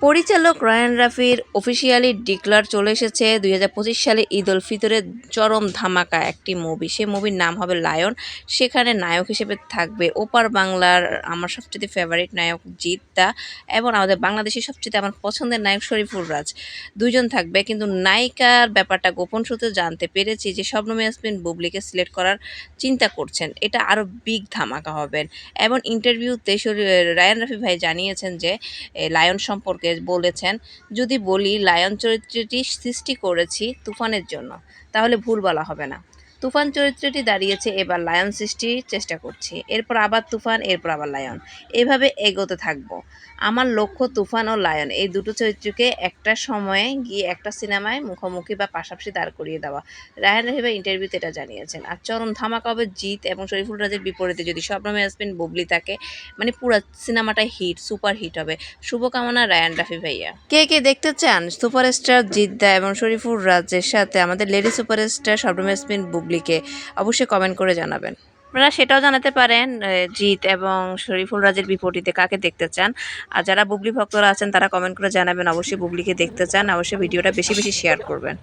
পরিচালক রায়ান রাফির officially declare চলে এসেছে ২০২৫ সালে ঈদ উল ফিতরের চরম ধামাকা একটি মুভি। সেই মুভির নাম হবে লায়ন। সেখানে নায়ক হিসেবে থাকবে ওপার বাংলার আমার সবচেয়ে ফেভারিট নায়ক জিৎ দা এবং আমাদের বাংলাদেশের সবচেয়ে আমার পছন্দের নায়ক শরীফুল রাজ। দুইজন থাকবে, কিন্তু নায়িকার ব্যাপারটা গোপন সূত্রে জানতে পেরেছি যে শবনম ইয়াসমিন বুবলিকে সিলেক্ট করার চিন্তা করছেন। এটা আরও বিগ ধামাকা হবেন। এবং ইন্টারভিউতে রায়ান রাফি ভাই জানিয়েছেন যে লায়ন সম্পর্কে বলেছেন, যদি বলি লায়ন চরিত্রটি সৃষ্টি করেছি তুফানের জন্য, তাহলে ভুল বলা হবে না। তুফান চরিত্রটি দাঁড়িয়েছে এবার লায়ন সৃষ্টির চেষ্টা করছি, এরপর আবার তুফান, এরপর আবার লায়ন, এভাবে এগোতে থাকবো। আমার লক্ষ্য তুফান ও লায়ন এই দুটো চরিত্রকে একটা সময়ে গিয়ে একটা সিনেমায় মুখোমুখি বা পাশাপাশি দাঁড় করিয়ে দেওয়া। রায়হান রাফি ইন্টারভিউতে এটা জানিয়েছেন। আর চরম ধামাকা হবে জিৎ এবং শরীফুল রাজের বিপরীতে যদি শবনম ইয়াসমিন বুবলি থাকে, মানে পুরো সিনেমাটা হিট, সুপার হিট হবে। শুভকামনা রায়ান রাফি ভাইয়া। কে কে দেখতে চান সুপারস্টার জিৎ দা এবং শরীফুল রাজের সাথে আমাদের লেডি সুপারস্টার শবনম ইয়াসমিন বুবলিকে? অবশ্যই কমেন্ট করে জানাবেন। আপনারা সেটাও জানাতে পারেন জিৎ এবং শরীফুল রাজের বিপরীতে কাকে দেখতে চান। আর যারা বুবলি ভক্তরা আছেন তারা কমেন্ট করে জানাবেন অবশ্যই বুবলিকে দেখতে চান। অবশ্যই ভিডিওটা বেশি বেশি শেয়ার করবেন।